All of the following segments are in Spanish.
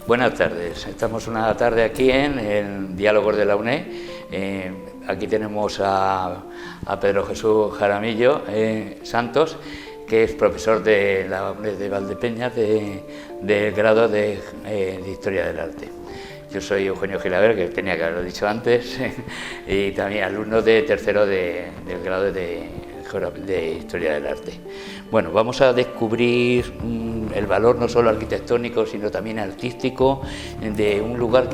Buenas tardes, estamos una tarde aquí en Diálogos de la UNED. Aquí tenemos a Pedro Jesús Jaramillo Santos, que es profesor de la UNED de Valdepeñas del grado de Historia del Arte. Yo soy Eugenio Gilaber, que tenía que haberlo dicho antes, y también alumno de tercero del grado de Historia del Arte. Bueno, vamos a descubrir el valor no solo arquitectónico, sino también artístico de un lugar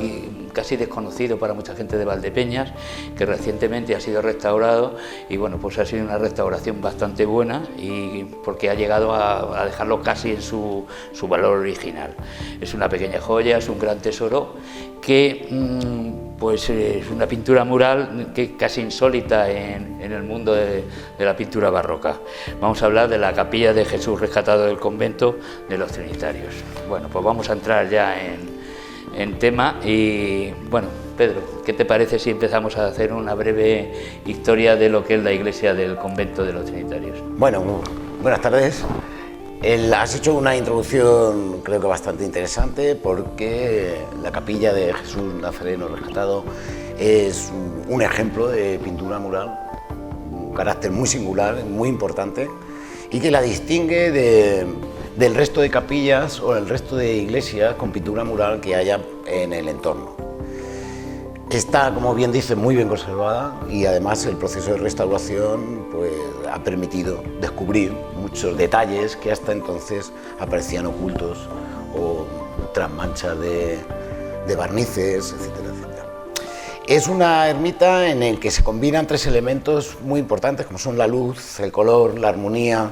casi desconocido para mucha gente de Valdepeñas, que recientemente ha sido restaurado y bueno, pues ha sido una restauración bastante buena y porque ha llegado a dejarlo casi en su valor original. Es una pequeña joya, es un gran tesoro que pues es una pintura mural que casi insólita en el mundo de la pintura barroca. Vamos a hablar de la capilla de Jesús rescatado del convento de los Trinitarios. Bueno, pues vamos a entrar ya en tema y bueno, Pedro, ¿qué te parece si empezamos a hacer una breve historia de lo que es la iglesia del convento de los Trinitarios? Bueno, buenas tardes. Has hecho una introducción creo que bastante interesante, porque la capilla de Jesús Nazareno rescatado es un ejemplo de pintura mural, un carácter muy singular, muy importante, y que la distingue del resto de capillas o el resto de iglesias con pintura mural que haya en el entorno. Está, como bien dice, muy bien conservada, y además el proceso de restauración pues, ha permitido descubrir muchos detalles que hasta entonces aparecían ocultos o tras manchas de barnices, etcétera, etcétera. Es una ermita en la que se combinan tres elementos muy importantes, como son la luz, el color, la armonía.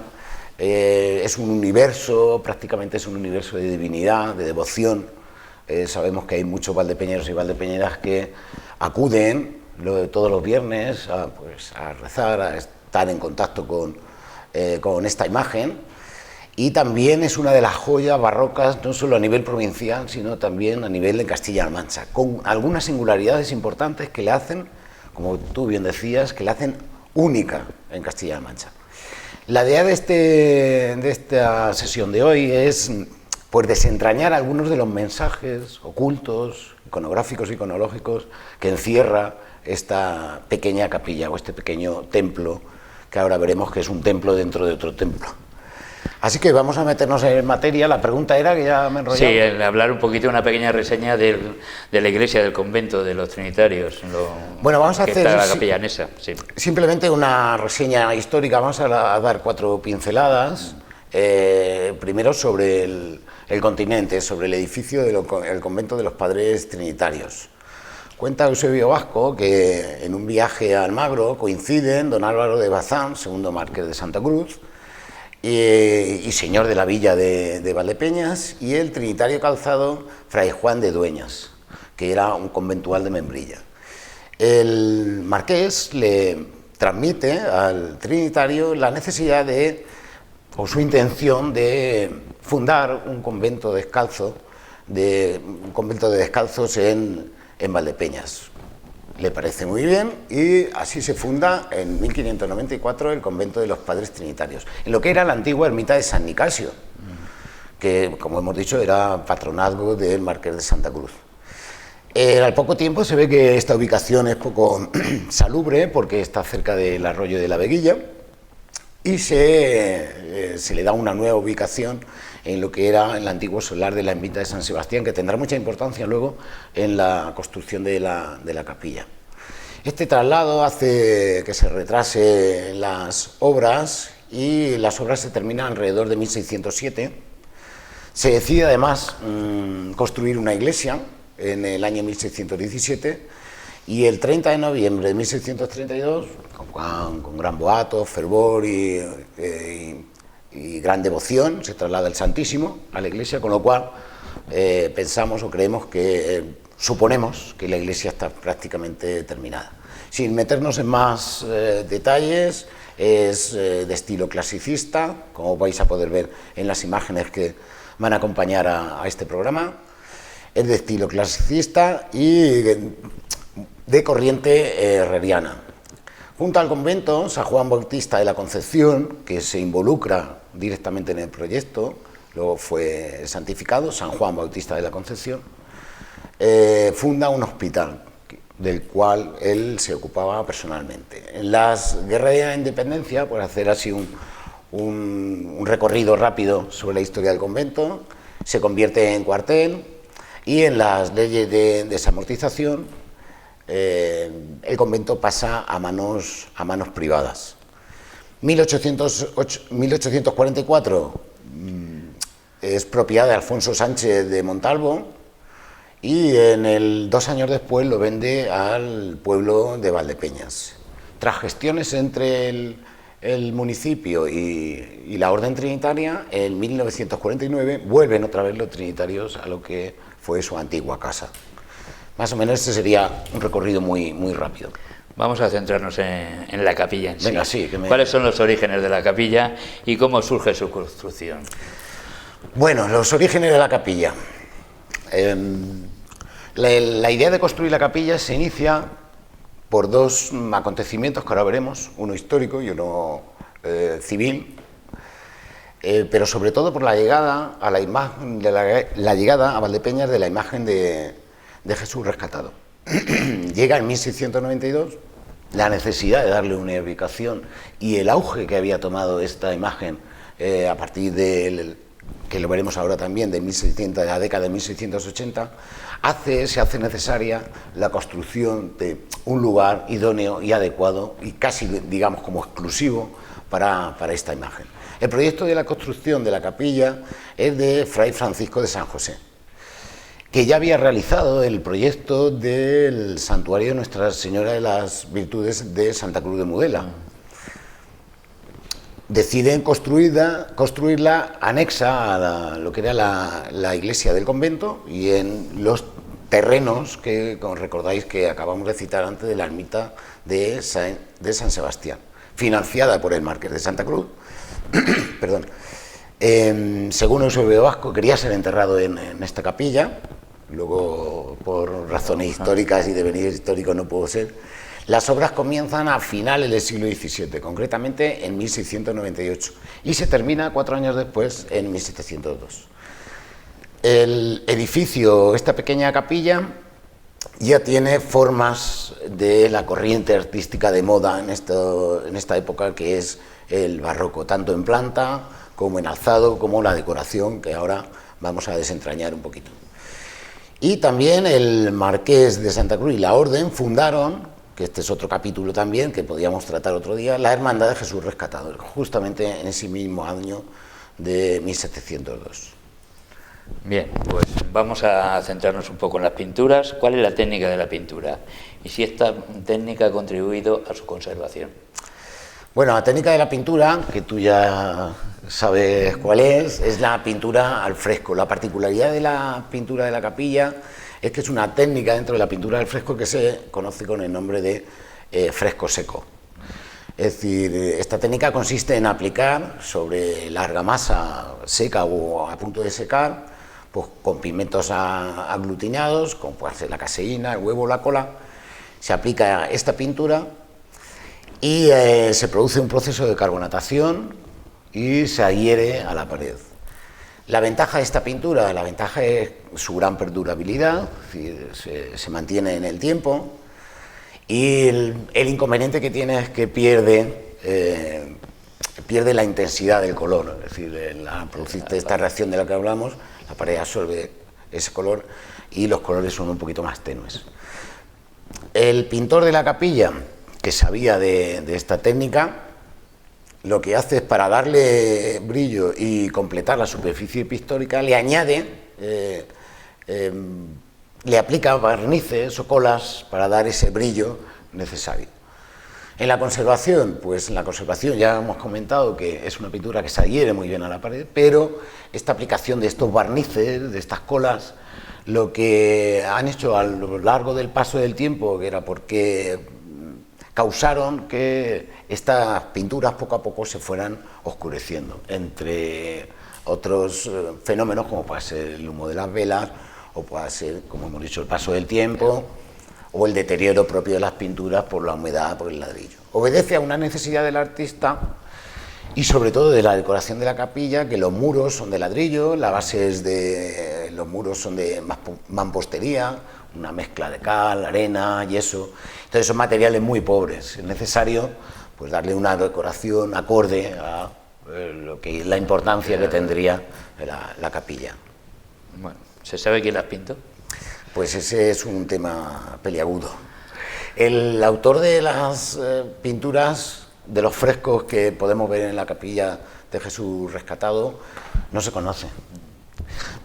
Es un universo, prácticamente es un universo de divinidad, de devoción. Sabemos que hay muchos valdepeñeros y valdepeñeras que acuden todos los viernes a rezar, a estar en contacto con esta imagen, y también es una de las joyas barrocas, no solo a nivel provincial, sino también a nivel de Castilla-La Mancha, con algunas singularidades importantes que le hacen, como tú bien decías, que le hacen única en Castilla-La Mancha. La idea de esta sesión de hoy es pues desentrañar algunos de los mensajes ocultos, iconográficos y iconológicos que encierra esta pequeña capilla o este pequeño templo, que ahora veremos que es un templo dentro de otro templo. Así que vamos a meternos en materia. La pregunta era, que ya me he enrollado. Sí, hablar un poquito, una pequeña reseña de la iglesia del convento de los Trinitarios. Bueno, vamos a hacer la capillanesa, sí. Simplemente una reseña histórica. Vamos a dar 4 pinceladas. Primero sobre el continente, sobre el edificio del convento de los Padres Trinitarios. Cuenta Eusebio Vasco que en un viaje a Almagro coinciden don Álvaro de Bazán, segundo marqués de Santa Cruz, y señor de la villa de Valdepeñas, y el trinitario calzado Fray Juan de Dueñas, que era un conventual de Membrilla. El marqués le transmite al trinitario la necesidad o su intención de fundar un convento descalzo, un convento de descalzos en Valdepeñas. Le parece muy bien, y así se funda en 1594 el convento de los Padres Trinitarios, en lo que era la antigua ermita de San Nicasio, que, como hemos dicho, era patronazgo del marqués de Santa Cruz. Al poco tiempo se ve que esta ubicación es poco salubre, porque está cerca del arroyo de la Veguilla, y se le da una nueva ubicación en lo que era el antiguo solar de la ermita de San Sebastián, que tendrá mucha importancia luego en la construcción de la capilla. Este traslado hace que se retrase las obras, y las obras se terminan alrededor de 1607. Se decide además construir una iglesia en el año 1617, y el 30 de noviembre de 1632, con gran boato, fervor y gran devoción, se traslada el Santísimo a la iglesia, con lo cual pensamos o creemos suponemos que la iglesia está prácticamente terminada. Sin meternos en más detalles, es de estilo clasicista, como vais a poder ver en las imágenes que van a acompañar a este programa. Es de estilo clasicista y de corriente herreriana. Junto al convento, San Juan Bautista de la Concepción, que se involucra directamente en el proyecto, luego fue santificado, San Juan Bautista de la Concepción, funda un hospital del cual él se ocupaba personalmente. En las guerras de la independencia, por hacer así un recorrido rápido sobre la historia del convento, se convierte en cuartel, y en las leyes de desamortización el convento pasa a manos privadas. 1844 es propiedad de Alfonso Sánchez de Montalvo, y 2 años después lo vende al pueblo de Valdepeñas. Tras gestiones entre el municipio y la Orden Trinitaria, en 1949 vuelven otra vez los trinitarios a lo que fue su antigua casa. Más o menos este sería un recorrido muy, muy rápido. Vamos a centrarnos en la capilla en sí. Venga, sí. ¿Cuáles son los orígenes de la capilla y cómo surge su construcción? Bueno, los orígenes de la capilla. La idea de construir la capilla se inicia por 2 acontecimientos que ahora veremos, uno histórico y uno civil, pero sobre todo por la llegada a la llegada a Valdepeñas de la imagen de Jesús rescatado. Llega en 1692, la necesidad de darle una ubicación y el auge que había tomado esta imagen a partir del, que lo veremos ahora también, de la década de 1680, se hace necesaria la construcción de un lugar idóneo y adecuado y casi, digamos, como exclusivo para esta imagen. El proyecto de la construcción de la capilla es de Fray Francisco de San José, que ya había realizado el proyecto del santuario de Nuestra Señora de las Virtudes de Santa Cruz de Mudela. Deciden construirla anexa a lo que era la iglesia del convento y en los terrenos que, como recordáis, que acabamos de citar antes, de la ermita de San Sebastián, financiada por el Marqués de Santa Cruz. Perdón. Según Eusebio Vasco, quería ser enterrado en esta capilla, luego por razones históricas y devenir histórico no pudo ser. Las obras comienzan a finales del siglo XVII, concretamente en 1698, y se termina 4 años después, en 1702. El edificio, esta pequeña capilla, ya tiene formas de la corriente artística de moda en esta época, que es el barroco, tanto en planta como en alzado, como la decoración, que ahora vamos a desentrañar un poquito. Y también el Marqués de Santa Cruz y la Orden fundaron, que este es otro capítulo también, que podíamos tratar otro día, la Hermandad de Jesús Rescatado, justamente en ese mismo año de 1702. Bien, pues vamos a centrarnos un poco en las pinturas. ¿Cuál es la técnica de la pintura? Y si esta técnica ha contribuido a su conservación. Bueno, la técnica de la pintura, que tú ya sabes cuál es la pintura al fresco. La particularidad de la pintura de la capilla es que es una técnica dentro de la pintura al fresco que se conoce con el nombre de fresco seco. Es decir, esta técnica consiste en aplicar sobre la argamasa seca o a punto de secar, pues con pigmentos aglutinados, como puede ser la caseína, el huevo, la cola, se aplica esta pintura y se produce un proceso de carbonatación y se adhiere a la pared. La ventaja de esta pintura, la ventaja es su gran perdurabilidad, es decir, se mantiene en el tiempo, y el inconveniente que tiene es que pierde la intensidad del color, es decir, al producir esta reacción de la que hablamos, la pared absorbe ese color y los colores son un poquito más tenues. El pintor de la capilla, que sabía de esta técnica, lo que hace es, para darle brillo y completar la superficie pictórica, le añade, le aplica barnices o colas para dar ese brillo necesario. En la conservación, pues en la conservación ya hemos comentado que es una pintura que se adhiere muy bien a la pared, pero esta aplicación de estos barnices, de estas colas, lo que han hecho a lo largo del paso del tiempo, que era porque causaron que estas pinturas poco a poco se fueran oscureciendo, entre otros fenómenos como puede ser el humo de las velas, o puede ser, como hemos dicho, el paso del tiempo, o el deterioro propio de las pinturas por la humedad, por el ladrillo. Obedece a una necesidad del artista y sobre todo de la decoración de la capilla, que los muros son de ladrillo, la base es de, los muros son de mampostería, una mezcla de cal, arena, yeso. Entonces son materiales muy pobres. Es necesario pues darle una decoración acorde a la importancia que tendría la capilla. Bueno, ¿se sabe quién las pintó? Pues ese es un tema peliagudo. El autor de las pinturas, de los frescos que podemos ver en la capilla de Jesús rescatado, no se conoce,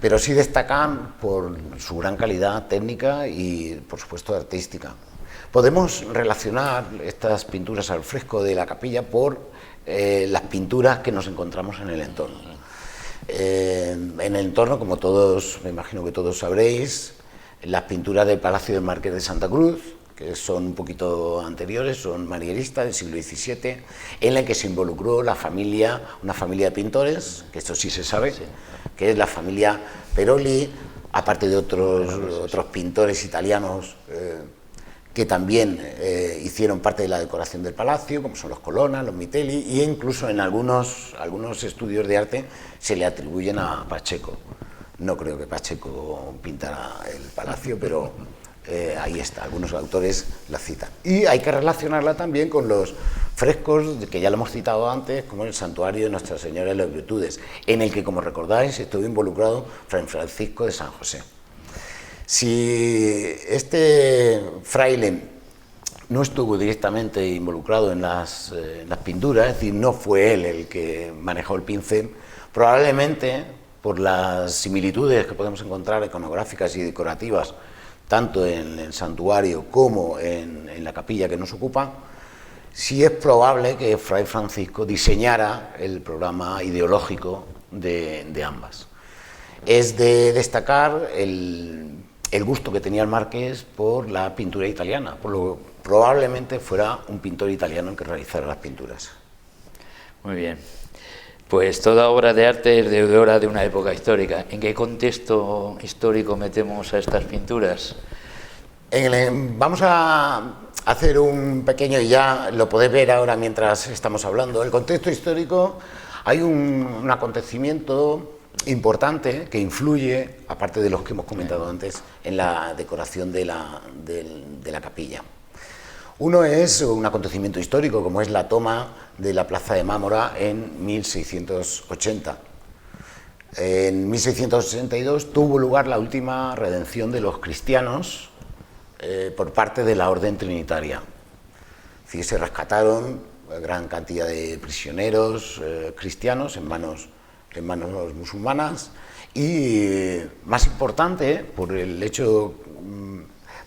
pero sí destacan por su gran calidad técnica y, por supuesto, artística. Podemos relacionar estas pinturas al fresco de la capilla por las pinturas que nos encontramos en el entorno. En el entorno, como todos, me imagino que todos sabréis, las pinturas del Palacio del Marqués de Santa Cruz, que son un poquito anteriores, son manieristas del siglo XVII, en la que se involucró una familia de pintores, que esto sí se sabe, que es la familia Peroli, aparte de otros pintores italianos que también hicieron parte de la decoración del palacio, como son los Colonna, los Mitelli, e incluso en algunos estudios de arte se le atribuyen a Pacheco. No creo que Pacheco pintara el palacio, pero ahí está, algunos autores la citan. Y hay que relacionarla también con los frescos, que ya lo hemos citado antes, como el santuario de Nuestra Señora de las Virtudes, en el que, como recordáis, estuvo involucrado Fray Francisco de San José. Si este fraile no estuvo directamente involucrado en las pinturas, es decir, no fue él el que manejó el pincel, probablemente por las similitudes que podemos encontrar iconográficas y decorativas, tanto en el santuario como en la capilla que nos ocupa, sí es probable que Fray Francisco diseñara el programa ideológico de ambas. Es de destacar el gusto que tenía el marqués por la pintura italiana, por lo que probablemente fuera un pintor italiano el que realizara las pinturas. Muy bien. Pues toda obra de arte es deudora de una época histórica. ¿En qué contexto histórico metemos a estas pinturas? Vamos a hacer un pequeño, y ya lo podéis ver ahora mientras estamos hablando. El contexto histórico, hay un acontecimiento importante que influye, aparte de los que hemos comentado antes, en la decoración de la capilla. Uno es un acontecimiento histórico, como es la toma de la plaza de Mámora en 1680. En 1682 tuvo lugar la última redención de los cristianos por parte de la Orden Trinitaria. Es decir, se rescataron gran cantidad de prisioneros cristianos en manos musulmanas y, más importante, por el hecho,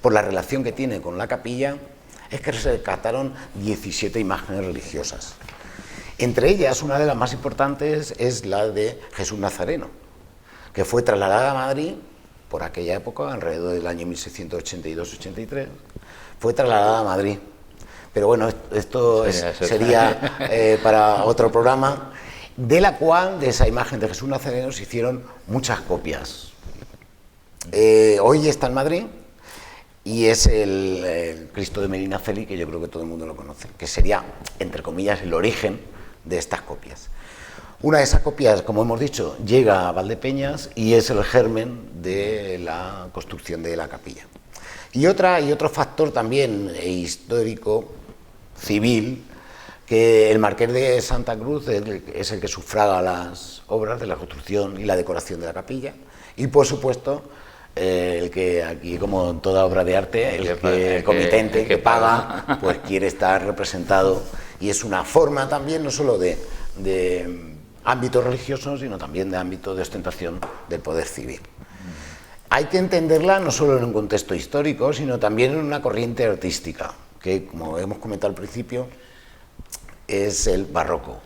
por la relación que tiene con la capilla, es que se rescataron 17 imágenes religiosas. Entre ellas, una de las más importantes es la de Jesús Nazareno, que fue trasladada a Madrid por aquella época, alrededor del año 1682-83, fue trasladada a Madrid. Pero bueno, esto sería para otro programa, de la cual, de esa imagen de Jesús Nazareno, se hicieron muchas copias. Hoy está en Madrid, y es el Cristo de Medinaceli, que yo creo que todo el mundo lo conoce, que sería, entre comillas, el origen de estas copias. Una de esas copias, como hemos dicho, llega a Valdepeñas y es el germen de la construcción de la capilla. Y otro factor también histórico, civil, que el Marqués de Santa Cruz es el que sufraga las obras de la construcción y la decoración de la capilla, y por supuesto el que aquí, como en toda obra de arte, el comitente que paga, pues quiere estar representado, y es una forma también no solo de ámbito religioso, sino también de ámbito de ostentación del poder civil. Hay que entenderla no solo en un contexto histórico, sino también en una corriente artística, que, como hemos comentado al principio, es el barroco.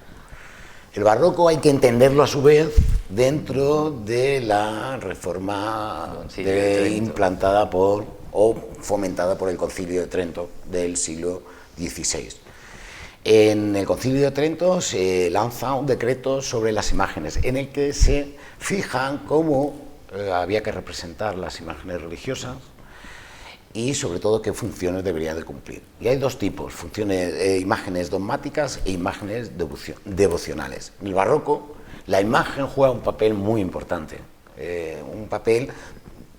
El barroco hay que entenderlo a su vez dentro de la reforma implantada o fomentada por el Concilio de Trento del siglo XVI. En el Concilio de Trento se lanza un decreto sobre las imágenes, en el que se fijan cómo había que representar las imágenes religiosas, y sobre todo qué funciones debería de cumplir. Y hay dos tipos, funciones, imágenes dogmáticas e imágenes devocionales. En el barroco la imagen juega un papel muy importante, un papel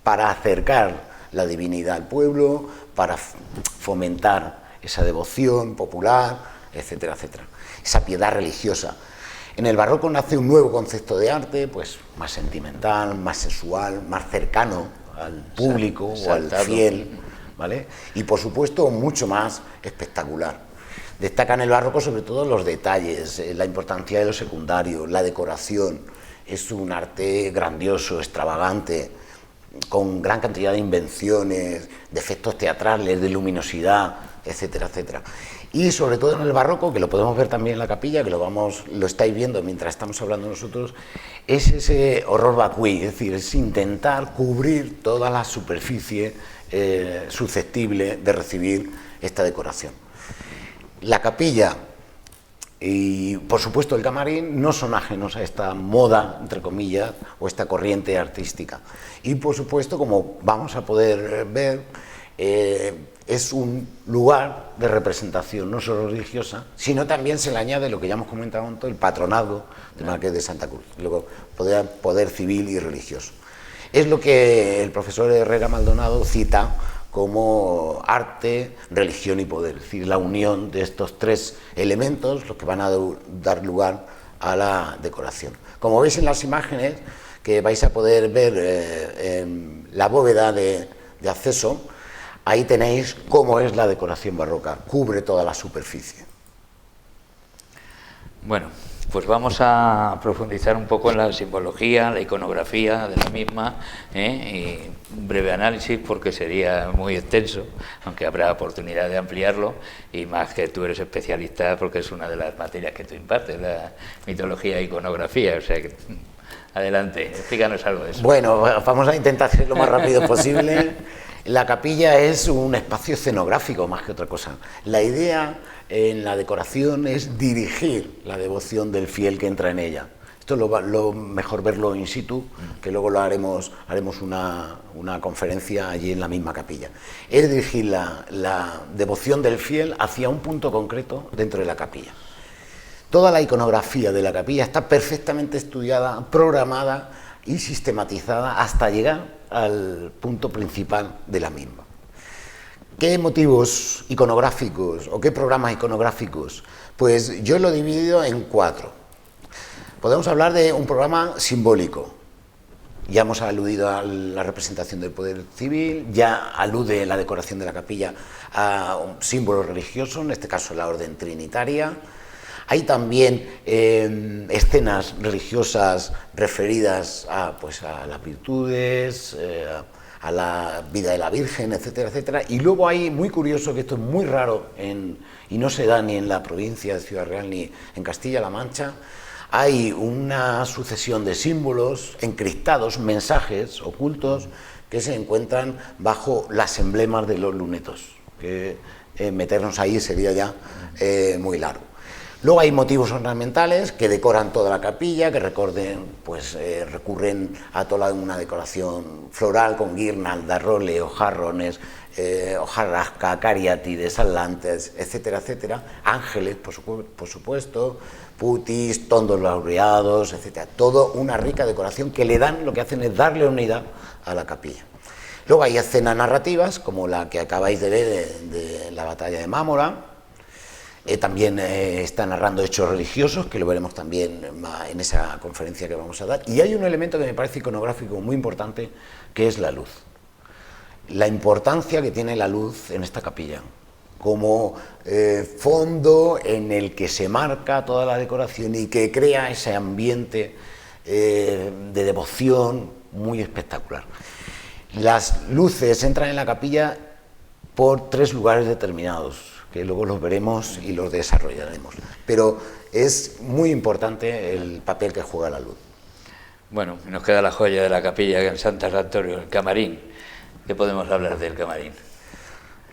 para acercar la divinidad al pueblo, para fomentar esa devoción popular, etcétera, etcétera, esa piedad religiosa. En el barroco nace un nuevo concepto de arte, pues más sentimental, más sexual, más cercano al público o al fiel, ¿vale? Y por supuesto mucho más espectacular. Destaca en el barroco sobre todo los detalles, la importancia de lo secundario, la decoración. Es un arte grandioso, extravagante, con gran cantidad de invenciones, de efectos teatrales, de luminosidad, etcétera, etcétera. Y sobre todo en el barroco, que lo podemos ver también en la capilla, que lo estáis viendo mientras estamos hablando nosotros, es ese horror vacui, es decir, es intentar cubrir toda la superficie susceptible de recibir esta decoración. La capilla y, por supuesto, el camarín no son ajenos a esta moda, entre comillas, o esta corriente artística. Y, por supuesto, como vamos a poder ver, es un lugar de representación no solo religiosa, sino también se le añade lo que ya hemos comentado antes, el patronazgo del Marqués de Santa Cruz, luego poder civil y religioso. Es lo que el profesor Herrera Maldonado cita como arte, religión y poder, es decir, la unión de estos tres elementos, los que van a dar lugar a la decoración. Como veis en las imágenes, que vais a poder ver en la bóveda de acceso, ahí tenéis cómo es la decoración barroca, cubre toda la superficie. Bueno, pues vamos a profundizar un poco en la simbología, la iconografía de la misma, y un breve análisis porque sería muy extenso, aunque habrá oportunidad de ampliarlo, y más que tú eres especialista porque es una de las materias que tú impartes, la mitología e iconografía, o sea que adelante, explícanos algo de eso. Bueno, vamos a intentar ser lo más rápido posible. La capilla es un espacio escenográfico más que otra cosa. La idea en la decoración es dirigir la devoción del fiel que entra en ella. Esto es lo mejor verlo in situ, que luego lo haremos una conferencia allí en la misma capilla. Es dirigir la devoción del fiel hacia un punto concreto dentro de la capilla. Toda la iconografía de la capilla está perfectamente estudiada, programada y sistematizada hasta llegar al punto principal de la misma. ¿Qué motivos iconográficos o qué programas iconográficos? Pues yo lo he dividido en 4. Podemos hablar de un programa simbólico. Ya hemos aludido a la representación del poder civil, ya alude la decoración de la capilla a un símbolo religioso, en este caso la orden trinitaria. Hay también escenas religiosas referidas a las virtudes, a la vida de la Virgen, etcétera, etcétera. Y luego hay, muy curioso, que esto es muy raro y no se da ni en la provincia de Ciudad Real ni en Castilla-La Mancha, hay una sucesión de símbolos encriptados, mensajes ocultos, que se encuentran bajo las emblemas de los lunetos, que meternos ahí sería ya muy largo. Luego hay motivos ornamentales que decoran toda la capilla, que recurren a toda una decoración floral con guirnaldas, roles, jarrones, hojarasca, cariátides, atlantes, etcétera, etcétera. Ángeles, por supuesto, putis, tondos laureados, etcétera. Todo una rica decoración que lo que hacen es darle unidad a la capilla. Luego hay escenas narrativas, como la que acabáis de ver de la batalla de Mámora. También está narrando hechos religiosos, que lo veremos también en esa conferencia que vamos a dar. Y hay un elemento que me parece iconográfico muy importante, que es la luz. La importancia que tiene la luz en esta capilla, como fondo en el que se marca toda la decoración y que crea ese ambiente de devoción muy espectacular. Las luces entran en la capilla por 3 lugares determinados, que luego los veremos y los desarrollaremos. Pero es muy importante el papel que juega la luz. Bueno, nos queda la joya de la capilla en Santa Santorio, el camarín. ¿Qué podemos hablar del camarín?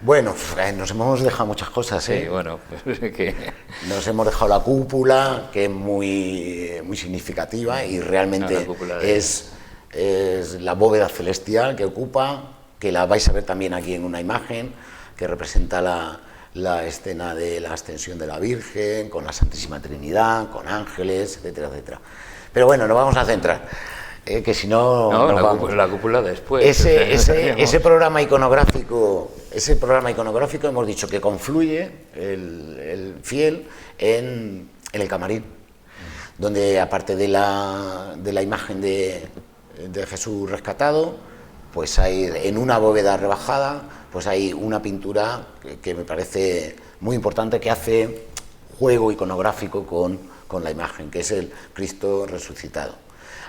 Bueno, nos hemos dejado muchas cosas, ¿eh? Sí, bueno, pues que... Nos hemos dejado la cúpula, que es muy significativa y realmente es la bóveda celestial que ocupa, que la vais a ver también aquí en una imagen, que representa la escena de la ascensión de la Virgen, con la Santísima Trinidad, con ángeles, etcétera, etcétera. Pero bueno, nos vamos a centrar, que si no... No, nos vamos. la cúpula después. Ese programa iconográfico hemos dicho que confluye el fiel en el camarín, donde aparte de la imagen de Jesús rescatado, pues hay en una bóveda rebajada, pues hay una pintura que me parece muy importante, que hace juego iconográfico con la imagen, que es el Cristo resucitado.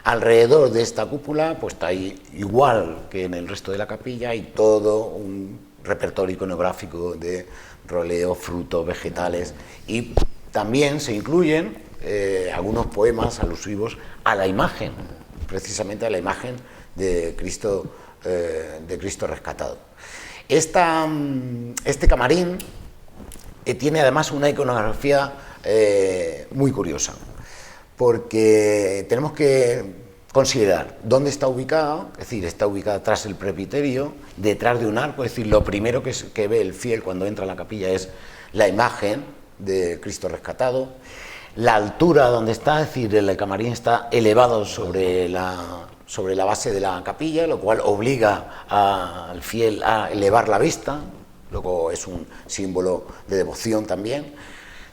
Alrededor de esta cúpula, pues está ahí, igual que en el resto de la capilla, hay todo un repertorio iconográfico de roleo, frutos, vegetales, y también se incluyen algunos poemas alusivos a la imagen, precisamente a la imagen de Cristo rescatado. Este camarín tiene además una iconografía muy curiosa, porque tenemos que considerar dónde está ubicada, es decir, está ubicada tras el presbiterio, detrás de un arco, es decir, lo primero que ve el fiel cuando entra a la capilla es la imagen de Cristo rescatado. La altura donde está, es decir, el camarín está elevado sobre la base de la capilla, lo cual obliga al fiel a elevar la vista, luego es un símbolo de devoción también.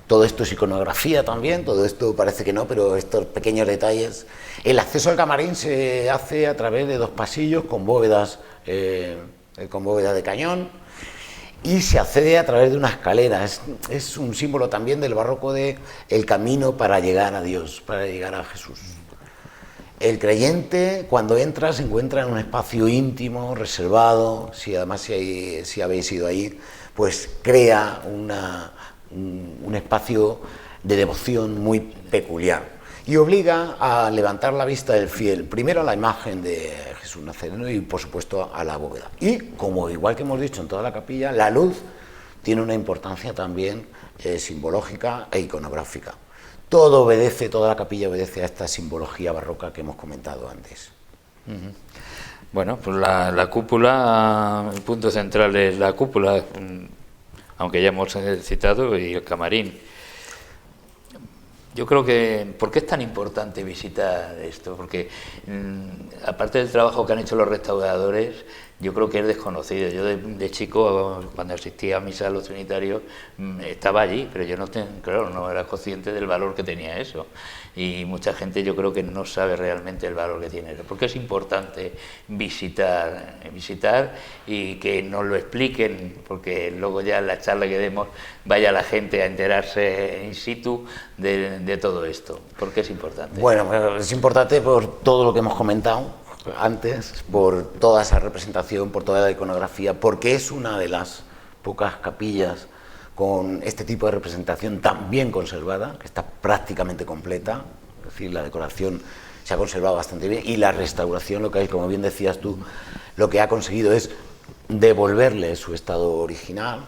Todo esto es iconografía también, todo esto parece que no, pero estos pequeños detalles. El acceso al camarín se hace a través de 2 pasillos con bóvedas de cañón, y se accede a través de una escalera. Es un símbolo también del barroco de el camino para llegar a Dios, para llegar a Jesús. El creyente, cuando entra, se encuentra en un espacio íntimo, reservado. Si habéis ido ahí, pues crea un espacio de devoción muy peculiar, y obliga a levantar la vista del fiel, primero a la imagen de Jesús Nazareno y por supuesto a la bóveda. Y como igual que hemos dicho en toda la capilla, la luz tiene una importancia también simbológica e iconográfica. Toda la capilla obedece a esta simbología barroca que hemos comentado antes. Bueno, pues la cúpula, el punto central es la cúpula, aunque ya hemos citado, y el camarín. Yo creo que, ¿por qué es tan importante visitar esto? Porque aparte del trabajo que han hecho los restauradores, yo creo que es desconocido. Yo de chico, cuando asistía a misa a los trinitarios, estaba allí, pero yo no era consciente del valor que tenía eso. Y mucha gente yo creo que no sabe realmente el valor que tiene eso. Porque es importante visitar y que nos lo expliquen, porque luego ya en la charla que demos vaya la gente a enterarse in situ de todo esto. ¿Por qué es importante? Bueno, es importante por todo lo que hemos comentado antes, por toda esa representación, por toda la iconografía, porque es una de las pocas capillas con este tipo de representación tan bien conservada, que está prácticamente completa, es decir, la decoración se ha conservado bastante bien, y la restauración, lo que hay, como bien decías tú, lo que ha conseguido es devolverle su estado original,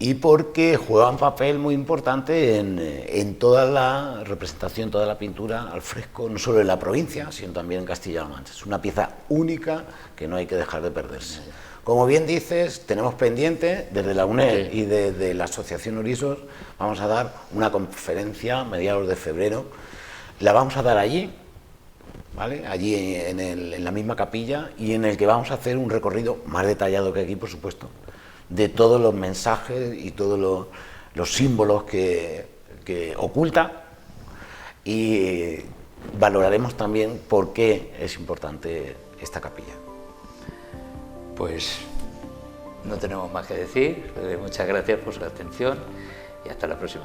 y porque juega un papel muy importante en toda la representación, toda la pintura al fresco, no solo en la provincia, sino también en Castilla-La Mancha. Es una pieza única que no hay que dejar de perderse. Como bien dices, tenemos pendiente, desde la UNED y desde la Asociación Urisos, vamos a dar una conferencia a mediados de febrero. La vamos a dar allí, ¿vale? Allí en la misma capilla, y en el que vamos a hacer un recorrido más detallado que aquí, por supuesto, de todos los mensajes y todos los símbolos que oculta, y valoraremos también por qué es importante esta capilla. Pues no tenemos más que decir. Muchas gracias por su atención y hasta la próxima.